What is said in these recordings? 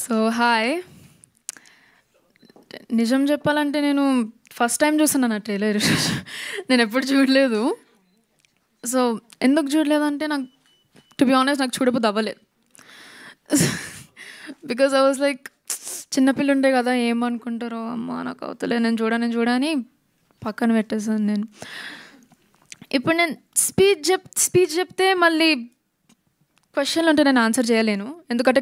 So hi. నిజం చెప్పాలంటే నేను ఫస్ట్ టైం చూస్తున్నాను ఆ ట్రైలర్. నేను ఎప్పుడు చూడలేదు. సో ఎందుకు చూడలేదంటే నాకు టు బి ఆనెస్ట్ నాకు చూడబోద్దు అవ్వలేదు. బికాజ్ ఐ వాజ్ లైక్ చిన్నపిల్ల ఉండే కదా, ఏమనుకుంటారో అమ్మ నాకు అవుతలే, నేను చూడని పక్కన పెట్టేసాను నేను. ఇప్పుడు నేను స్పీచ్ చెప్తే మళ్ళీ క్వశ్చన్లు ఉంటే నేను ఆన్సర్ చేయలేను, ఎందుకంటే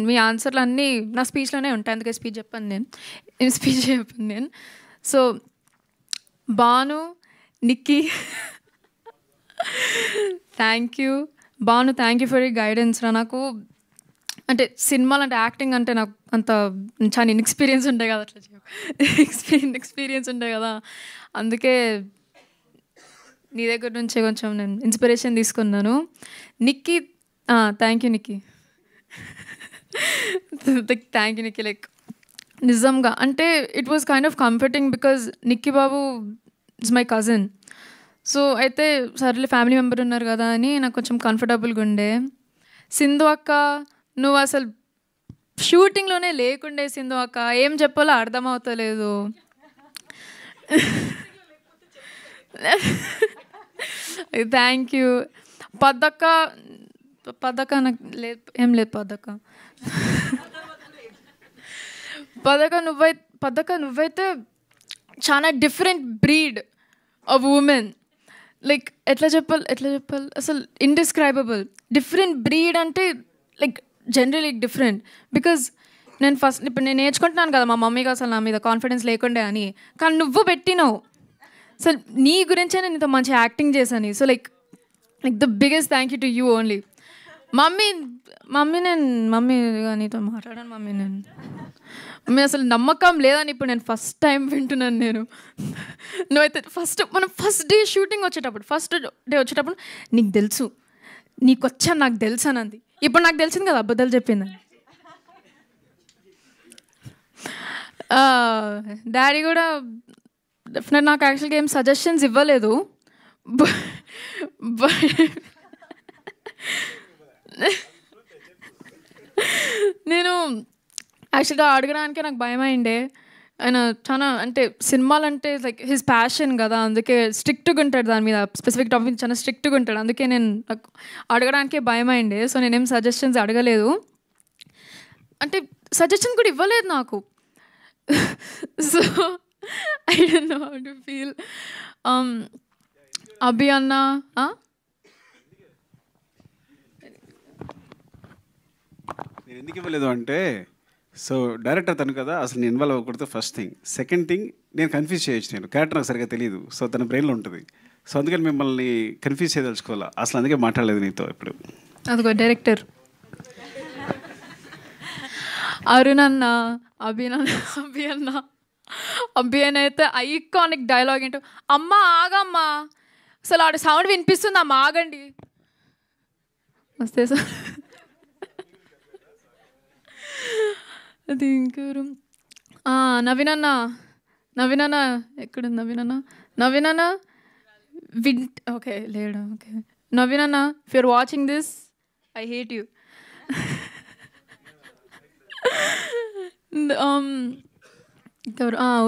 మీ ఆన్సర్లు అన్నీ నా స్పీచ్లోనే ఉంటాయి, అందుకే స్పీచ్ చెప్పాను నేను. So Bhanu, Nikki, thank you for you guidance. నాకు అంటే సినిమాలు అంటే యాక్టింగ్ అంటే నాకు అంత చాలా ఇన్ఎక్స్పీరియన్స్ ఉంటాయి కదా, ఎక్స్పీరియన్స్ ఉంటాయి కదా, అందుకే నీ దగ్గర నుంచే కొంచెం నేను ఇన్స్పిరేషన్ తీసుకున్నాను. Nikki, thank you Nikki, thank you Nikki. Like నిజంగా అంటే it was kind of comforting because Nikki Babu is my cousin. So అయితే సర్లే ఫ్యామిలీ మెంబర్ ఉన్నారు కదా అని నాకు కొంచెం కంఫర్టబుల్గా ఉండే. సింధు అక్క, నువ్వు అసలు షూటింగ్లోనే లేకుండే. సింధు అక్క ఏం చెప్పాలో అర్థమవుతలేదు. Thank you. పద్దక్క నాకు లేదు, ఏం లేదు. పద్దక్క నువ్వైతే చాలా different breed of women. Like ఎట్లా చెప్పాలి అసలు ఇండిస్క్రైబబుల్. డిఫరెంట్ బ్రీడ్ అంటే లైక్ జనరలీ డిఫరెంట్. బికాజ్ ఇప్పుడు నేను నేర్చుకుంటున్నాను కదా, మా మమ్మీకి అసలు నా మీద కాన్ఫిడెన్స్ లేకుండే అని, కానీ నువ్వు పెట్టినావు. అసలు నీ గురించే నేను ఇంత మంచి యాక్టింగ్ చేశాను. So like the biggest thank you to you only. Mummy నీతో మాట్లాడాను. మమ్మీ అసలు నమ్మకం లేదని ఇప్పుడు నేను ఫస్ట్ టైం వింటున్నాను నేను. నువ్వైతే మనం ఫస్ట్ డే షూటింగ్ వచ్చేటప్పుడు నీకు తెలుసు, నీకు వచ్చాను నాకు తెలుసు అని అంది. ఇప్పుడు నాకు తెలిసింది కదా అబద్ధాలు చెప్పిందని. డాడీ కూడా డెఫినెట్ నాకు యాక్చువల్గా ఏం సజెషన్స్ ఇవ్వలేదు. నేను యాక్చువల్గా అడగడానికే నాకు భయం అయిండే. ఆయన చాలా అంటే సినిమాలంటే లైక్ హిజ్ ప్యాషన్ కదా, అందుకే స్ట్రిక్ట్గా ఉంటాడు దాని మీద, స్పెసిఫిక్ టాపిక్ చాలా స్ట్రిక్ట్గా ఉంటాడు. అందుకే నేను నాకు అడగడానికే భయం అయిండే. సో నేనేం సజెషన్స్ అడగలేదు, అంటే సజెషన్ కూడా ఇవ్వలేదు నాకు. So I don't know how to feel. Abhi అన్న నేను ఎందుకు ఇవ్వలేదు అంటే, సో డైరెక్టర్ తను కదా, అసలు నేను ఇన్వాల్వ్ అవ్వకూడదు ఫస్ట్ థింగ్. సెకండ్ థింగ్, నేను కన్ఫ్యూజ్ చేయొచ్చు, నేను క్యారెక్టర్ నాకు సరిగ్గా తెలియదు, సో తన బ్రెయిన్లో ఉంటుంది. సో అందుకని మిమ్మల్ని కన్ఫ్యూజ్ చేయదలుచుకోవాలా, అసలు అందుకే మాట్లాడలేదు నీతో ఇప్పుడు. అదిగో డైరెక్టర్ అరుణ్ అన్న, అభి అన్న అయితే ఐకానిక్ డైలాగ్ ఏంటో, అమ్మ ఆగమ్మా, అసలు ఆడ సౌండ్ వినిపిస్తుంది, అమ్మ ఆగండి వస్తే సార్. అది ఇంకెవరు, నవీన్ అన్న ఎక్కడుంది? నవీన్ అన్న ఓకే లేడు. ఓకే నవీన్ అన్న, if you're watching this I hate you.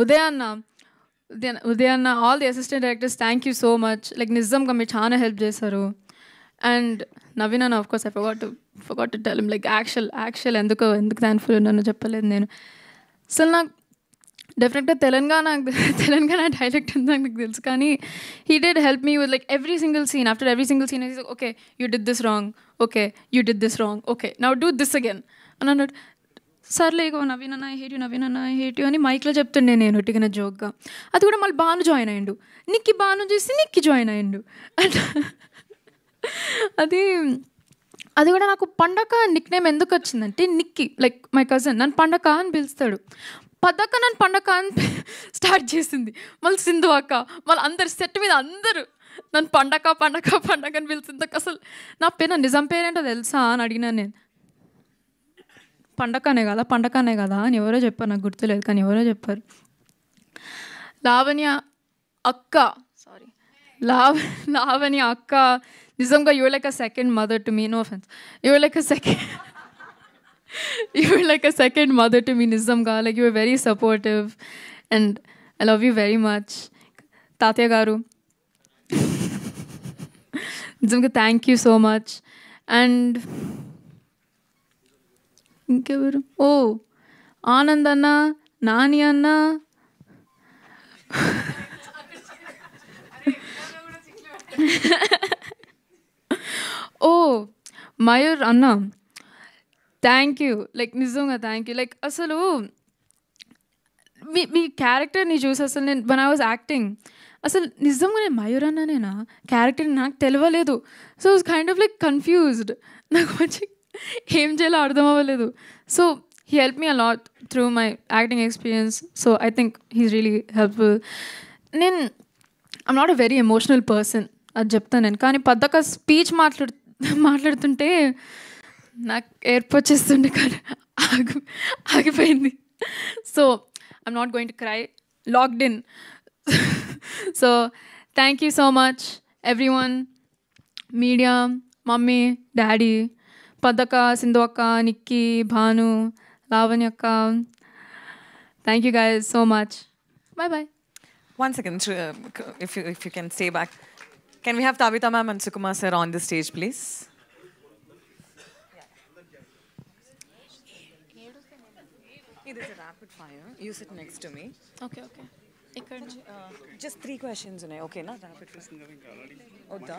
Uday అన్న, all the assistant directors, thank you so much. Like నిజంగా మీరు చాలా హెల్ప్ చేశారు. అండ్ నవీన్ అన్న, of course I forgot to tell him, like actual ఎందుకు థ్యాంక్ఫుల్ ఉన్నానో చెప్పలేదు నేను. అసలు నాకు డెఫినెట్గా తెలంగాణ డైలెక్ట్ ఉందని నాకు తెలుసు, కానీ he did help me with like every single scene. After every single scene okay you did this wrong, okay now do this again అని అన్నాడు. సర్లే ఇగో నవీన్ అన్న ఐ హేట్ యూ అని మైక్లో చెప్తుండే నేను ఒట్టిగిన జోక్గా. అది కూడా మళ్ళీ భాను జాయిన్ అయ్యిండు, నిక్కి జాయిన్ అయ్యిండు. అది కూడా నాకు పండగ నిక్ నేమ్ ఎందుకు వచ్చిందంటే, నిక్కి లైక్ మై కజిన్ నన్ను పండగ అని పిలుస్తాడు, పద్దక్క నన్ను పండగ అని స్టార్ట్ చేసింది. మళ్ళీ సింధు అక్క, మళ్ళీ అందరు సెట్ మీద అందరూ నన్ను పండగ అని పిలిచింది. అసలు నా పేరు నిజం పేరేంటో తెలుసా అని అడిగినాను నేను. పండగనే కదా అని ఎవరో చెప్పారు, నాకు గుర్తులేదు కానీ ఎవరో చెప్పారు. లావణ్య అక్క, నిజంగా you're like a second mother to me, no offence, you're like a second You were like a second mother to me, Nizamga. Like you were very supportive, and I love you very much. Tatya garu, Nizamga, thank you so much. And ఇంకెవరు ఓ ఆనంద్ అన్న, నాని అన్న, ఓ మయూర్ అన్న, thank you. Like నిజంగా thank you. Like అసలు మీ క్యారెక్టర్ని చూసి అసలు నేను వన్ ఐ వాజ్ యాక్టింగ్ అసలు నిజంగా నేను మయూర్ అన్ననేనా క్యారెక్టర్ నాకు తెలియలేదు. So was kind of like confused. నాకు మంచి ఏం చేయాలో అర్థం అవ్వలేదు. So he help me a lot through my acting experience. So I think he's really helpful. నేను I'm not a very emotional person, అది చెప్తాను నేను. కానీ పద్దక స్పీచ్ మాట్లాడుతుంటే నాకు ఏర్పు వచ్చేస్తుండే, కానీ ఆగిపోయింది. So I'm not going to cry, locked in. So thank you so much everyone, media, mummy, daddy, పద్దక, సింధు అక్క, నిక్కీ, భాను, లావణ్య అక్క. Thank you guys so much. Bye bye. 1 second, if you can stay back. Can we have Tabitha ma'am and Sukumar sir on the stage, please? It is a rapid fire. You sit next to me. Okay okay. ఇక్కడ Just 3 questions ఉన్నాయి. Okay na? Rapid fire. వద్దా?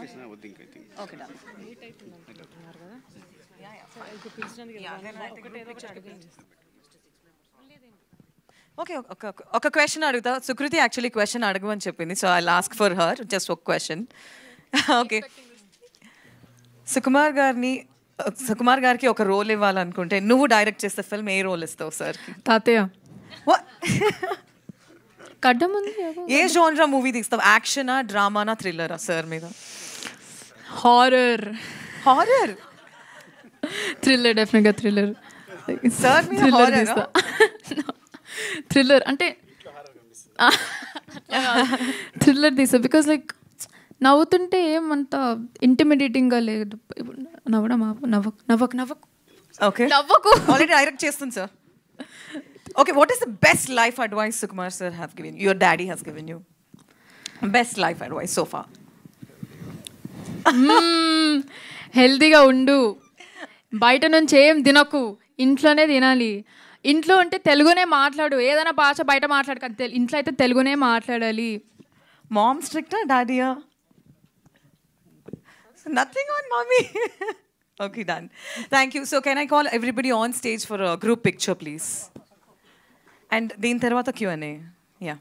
Okay, done. Okay, ఒక question అడుగుతా. Sukriti actually question అడగమని చెప్పింది, so I ask for her just ఒక question. Okay, Sukumar గారికి ఒక రోల్ ఇవ్వాలనుకుంటే నువ్వు డైరెక్ట్ చేస్తే ఫిల్మ్ ఏ రోల్ ఇస్తావు సార్? తాతయ్య. కడ్డం ఉంది. ఏ జోన్రా మూవీ తీస్తావు? యాక్షనా, డ్రామానా, థ్రిల్లరా సార్ మీద? హారర్. హారర్? థ్రిల్లర్, డెఫినెట్గా థ్రిల్లర్. సార్ థ్రిల్లర్ తీస్తా. థ్రిల్లర్ అంటే థ్రిల్లర్ తీస్తా. బికాస్ లైక్ నవ్వుతుంటే ఏమంత ఇంటిమిడేటింగ్గా లేదు. నవ్వడం నవ్వకు. ఓకే, నవ్వకు. ఆల్రెడీ డైరెక్ట్ చేస్తుంది sir. Okay, what is the best life advice Sukumar sir have given you? Your daddy has given you. Best life advice so far. హెల్తీగా ఉండు, బయట నుంచి ఏం తినకు, ఇంట్లోనే తినాలి. ఇంట్లో అంటే తెలుగునే మాట్లాడు, ఏదైనా భాష బయట మాట్లాడు కదా, ఇంట్లో అయితే తెలుగునే మాట్లాడాలి. Mom strict or daddy? Nothing on mommy. Okay, done. Thank you. So can I call everybody on stage for a group picture, please? And then tarvata Q&A. Yeah.